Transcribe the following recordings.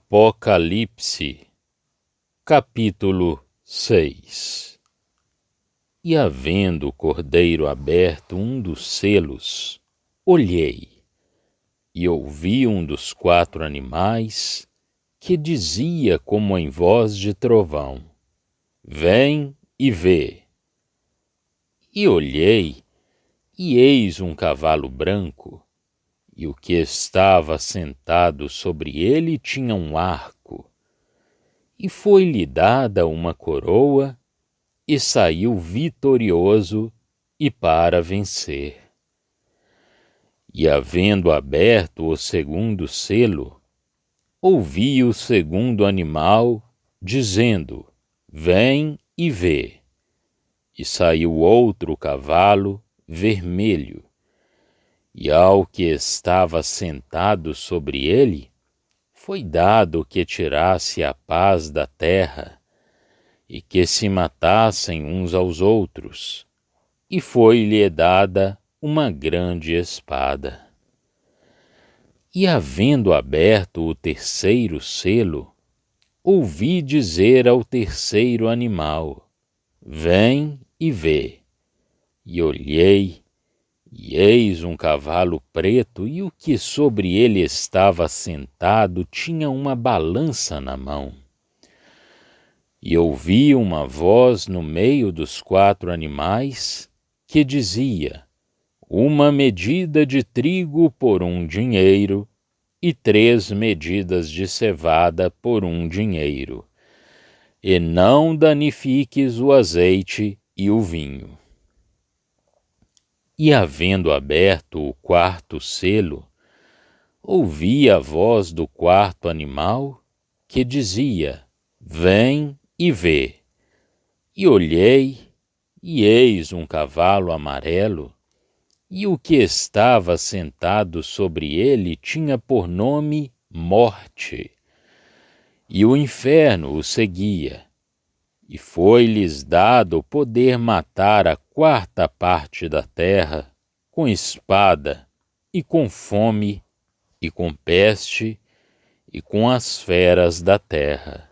Apocalipse, capítulo 6. E havendo o cordeiro aberto um dos selos, olhei, e ouvi um dos 4 animais, que dizia como em voz de trovão: Vem e vê. E olhei, e eis um cavalo branco, e o que estava sentado sobre ele tinha um arco, e foi-lhe dada uma coroa, e saiu vitorioso e para vencer. E havendo aberto o segundo selo, ouvi o segundo animal, dizendo: Vem e vê. E saiu outro cavalo, vermelho, e ao que estava sentado sobre ele, foi dado que tirasse a paz da terra, e que se matassem uns aos outros, e foi-lhe dada uma grande espada. E havendo aberto o terceiro selo, ouvi dizer ao terceiro animal: Vem e vê. E olhei, e eis um cavalo preto, e o que sobre ele estava sentado tinha uma balança na mão. E ouvi uma voz no meio dos 4 animais, que dizia: Uma medida de trigo por 1 dinheiro, e 3 medidas de cevada por 1 dinheiro. E não danifiques o azeite e o vinho. E havendo aberto o 4º selo, ouvi a voz do 4º animal, que dizia: Vem e vê. E olhei, e eis um cavalo amarelo, e o que estava sentado sobre ele tinha por nome Morte, e o inferno o seguia. E foi-lhes dado poder matar a 4ª parte da terra, com espada, e com fome, e com peste, e com as feras da terra.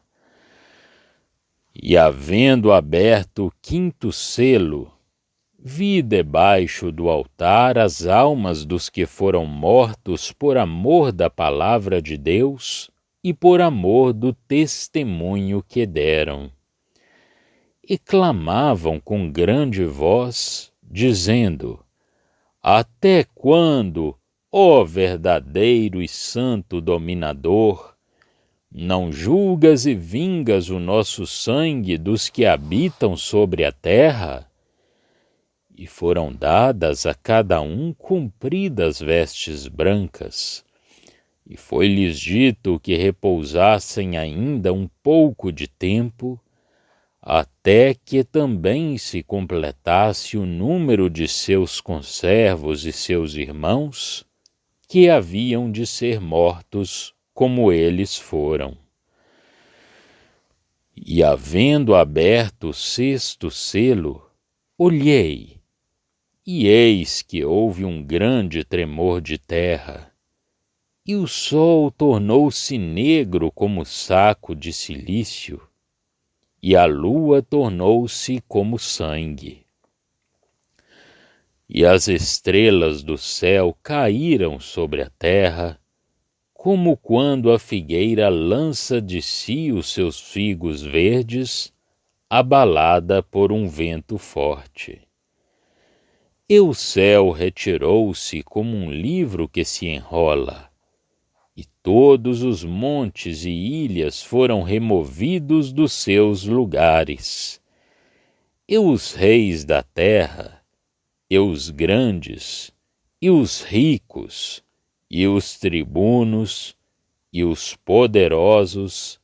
E havendo aberto o 5º selo, vi debaixo do altar as almas dos que foram mortos por amor da palavra de Deus e por amor do testemunho que deram. E clamavam com grande voz, dizendo: Até quando, ó verdadeiro e santo dominador, não julgas e vingas o nosso sangue dos que habitam sobre a terra? E foram dadas a cada um compridas vestes brancas, e foi-lhes dito que repousassem ainda um pouco de tempo, até que também se completasse o número de seus conservos e seus irmãos, que haviam de ser mortos como eles foram. E havendo aberto o 6º selo, olhei, e eis que houve um grande tremor de terra, e o sol tornou-se negro como saco de cilício, e a lua tornou-se como sangue. E as estrelas do céu caíram sobre a terra, como quando a figueira lança de si os seus figos verdes, abalada por um vento forte. E o céu retirou-se como um livro que se enrola, e todos os montes e ilhas foram removidos dos seus lugares. E os reis da terra, e os grandes, e os ricos, e os tribunos, e os poderosos,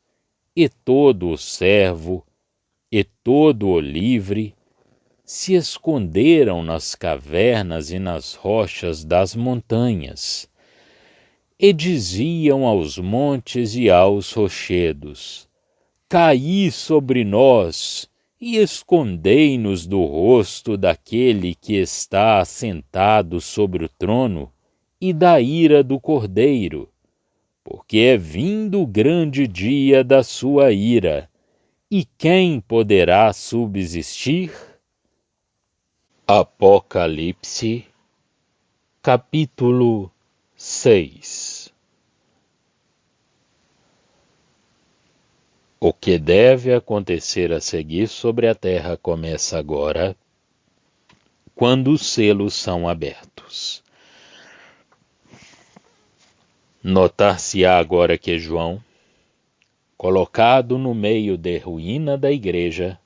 e todo o servo, e todo o livre, se esconderam nas cavernas e nas rochas das montanhas, e diziam aos montes e aos rochedos: Caí sobre nós, e escondei-nos do rosto daquele que está assentado sobre o trono, e da ira do Cordeiro, porque é vindo o grande dia da sua ira, e quem poderá subsistir? Apocalipse, capítulo 6. O que deve acontecer a seguir sobre a terra começa agora, quando os selos são abertos. Notar-se-á agora que João, colocado no meio da ruína da igreja,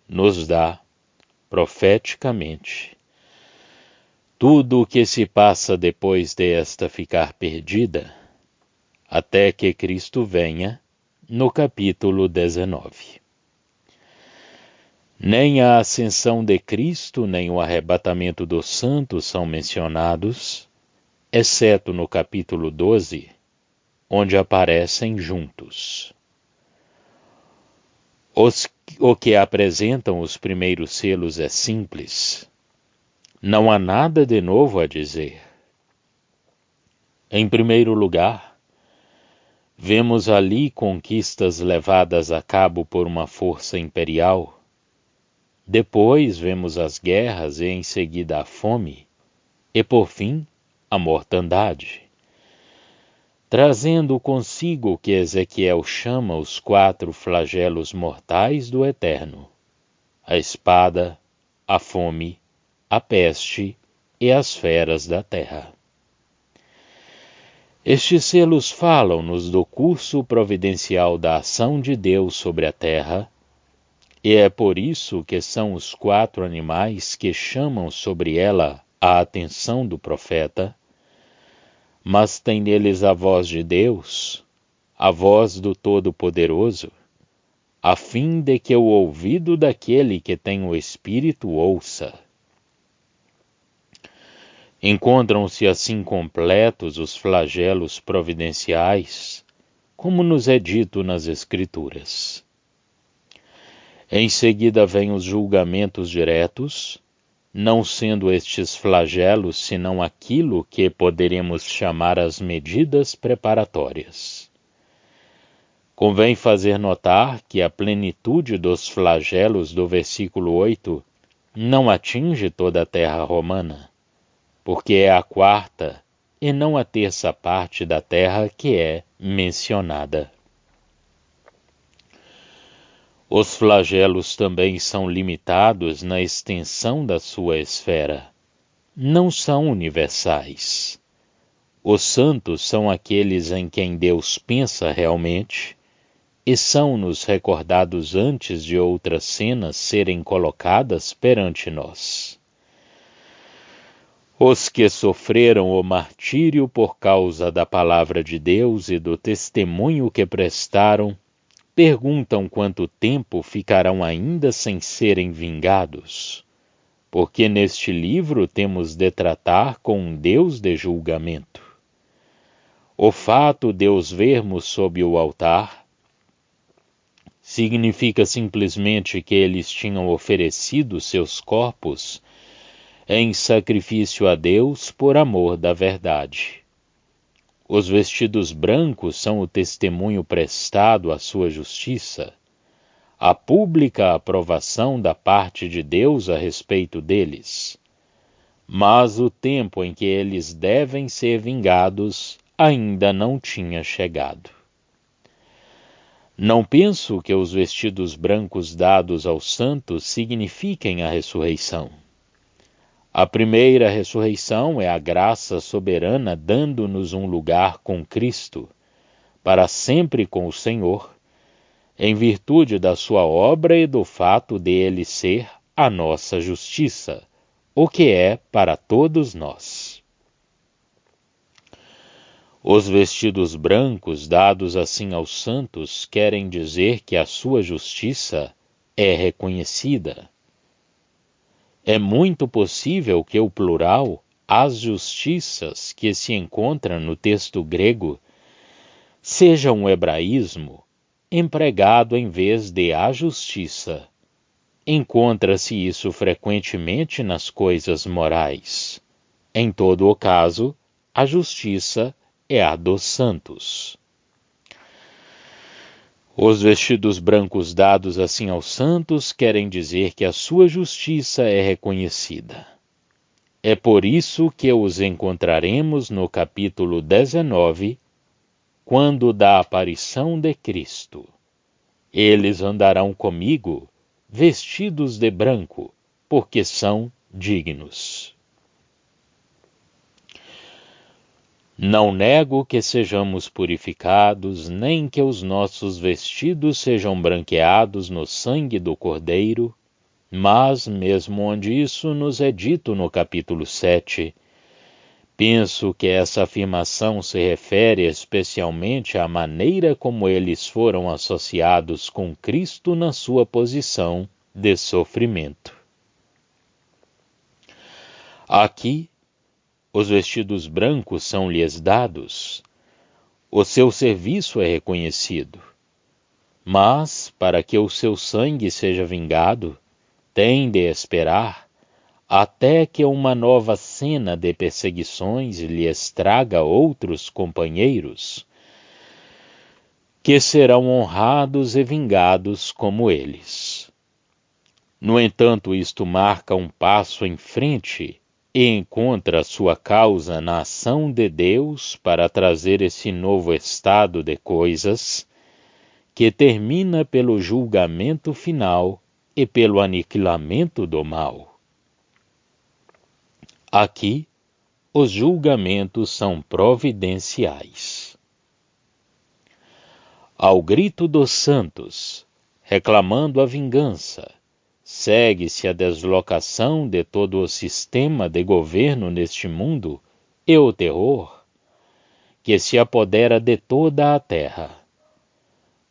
nos dá, profeticamente, tudo o que se passa depois desta ficar perdida, até que Cristo venha, no capítulo 19. Nem a ascensão de Cristo, nem o arrebatamento dos santos são mencionados, exceto no capítulo 12, onde aparecem juntos. O que apresentam os primeiros selos é simples. Não há nada de novo a dizer. Em primeiro lugar, vemos ali conquistas levadas a cabo por uma força imperial. Depois vemos as guerras e em seguida a fome. E por fim, a mortandade. Trazendo consigo o que Ezequiel chama os 4 flagelos mortais do Eterno: a espada, a fome, a peste e as feras da terra. Estes selos falam-nos do curso providencial da ação de Deus sobre a terra, e é por isso que são os 4 animais que chamam sobre ela a atenção do profeta, mas tem neles a voz de Deus, a voz do Todo-Poderoso, a fim de que o ouvido daquele que tem o Espírito ouça. Encontram-se assim completos os flagelos providenciais, como nos é dito nas Escrituras. Em seguida vêm os julgamentos diretos, não sendo estes flagelos senão aquilo que poderemos chamar as medidas preparatórias. Convém fazer notar que a plenitude dos flagelos do versículo 8 não atinge toda a terra romana, porque é a 4ª e não a 3ª parte da terra que é mencionada. Os flagelos também são limitados na extensão da sua esfera. Não são universais. Os santos são aqueles em quem Deus pensa realmente e são-nos recordados antes de outras cenas serem colocadas perante nós. Os que sofreram o martírio por causa da palavra de Deus e do testemunho que prestaram, perguntam quanto tempo ficarão ainda sem serem vingados, porque neste livro temos de tratar com um Deus de julgamento. O fato de os vermos sob o altar significa simplesmente que eles tinham oferecido seus corpos em sacrifício a Deus por amor da verdade. Os vestidos brancos são o testemunho prestado à sua justiça, a pública aprovação da parte de Deus a respeito deles. Mas o tempo em que eles devem ser vingados ainda não tinha chegado. Não penso que os vestidos brancos dados aos santos signifiquem a ressurreição. A primeira ressurreição é a graça soberana dando-nos um lugar com Cristo, para sempre com o Senhor, em virtude da sua obra e do fato de ele ser a nossa justiça, o que é para todos nós. Os vestidos brancos dados assim aos santos querem dizer que a sua justiça é reconhecida. É muito possível que o plural, as justiças, que se encontra no texto grego, seja um hebraísmo empregado em vez de a justiça. Encontra-se isso frequentemente nas coisas morais. Em todo o caso, a justiça é a dos santos. Os vestidos brancos dados assim aos santos querem dizer que a sua justiça é reconhecida. É por isso que os encontraremos no capítulo 19, quando da aparição de Cristo. Eles andarão comigo, vestidos de branco, porque são dignos. Não nego que sejamos purificados, nem que os nossos vestidos sejam branqueados no sangue do Cordeiro, mas, mesmo onde isso nos é dito no capítulo 7, penso que essa afirmação se refere especialmente à maneira como eles foram associados com Cristo na sua posição de sofrimento. Aqui, os vestidos brancos são-lhes dados, o seu serviço é reconhecido, mas, para que o seu sangue seja vingado, tem de esperar até que uma nova cena de perseguições lhes traga outros companheiros, que serão honrados e vingados como eles. No entanto, isto marca um passo em frente e encontra sua causa na ação de Deus para trazer esse novo estado de coisas, que termina pelo julgamento final e pelo aniquilamento do mal. Aqui, os julgamentos são providenciais. Ao grito dos santos, reclamando a vingança, segue-se a deslocação de todo o sistema de governo neste mundo e o terror, que se apodera de toda a terra.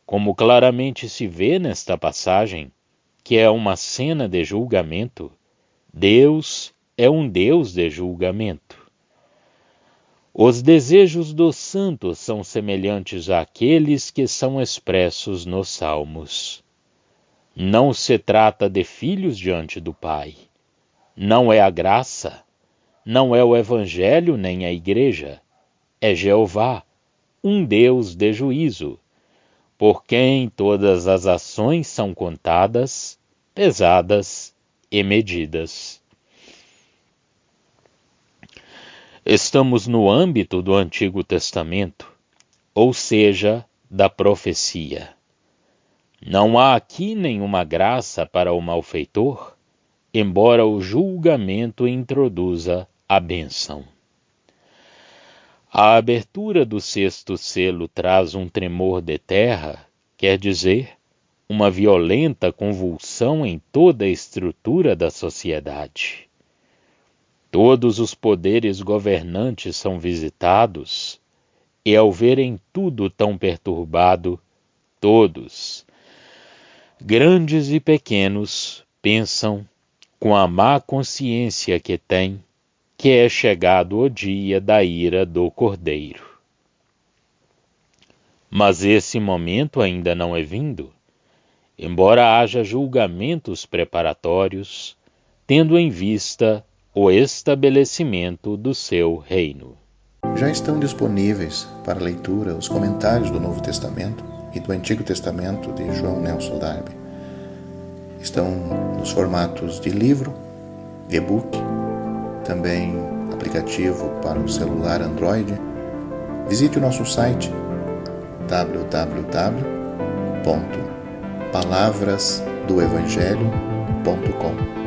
Como claramente se vê nesta passagem, que é uma cena de julgamento, Deus é um Deus de julgamento. Os desejos dos santos são semelhantes àqueles que são expressos nos Salmos. Não se trata de filhos diante do Pai. Não é a graça, não é o Evangelho nem a Igreja. É Jeová, um Deus de juízo, por quem todas as ações são contadas, pesadas e medidas. Estamos no âmbito do Antigo Testamento, ou seja, da profecia. Não há aqui nenhuma graça para o malfeitor, embora o julgamento introduza a bênção. A abertura do sexto selo traz um tremor de terra, quer dizer, uma violenta convulsão em toda a estrutura da sociedade. Todos os poderes governantes são visitados, e ao verem tudo tão perturbado, todos, grandes e pequenos, pensam, com a má consciência que têm, que é chegado o dia da ira do Cordeiro. Mas esse momento ainda não é vindo, embora haja julgamentos preparatórios, tendo em vista o estabelecimento do seu reino. Já estão disponíveis para leitura os comentários do Novo Testamento e do Antigo Testamento de João Nelson Darby. Estão nos formatos de livro, e-book, também aplicativo para o celular Android. Visite o nosso site www.palavrasdoevangelho.com.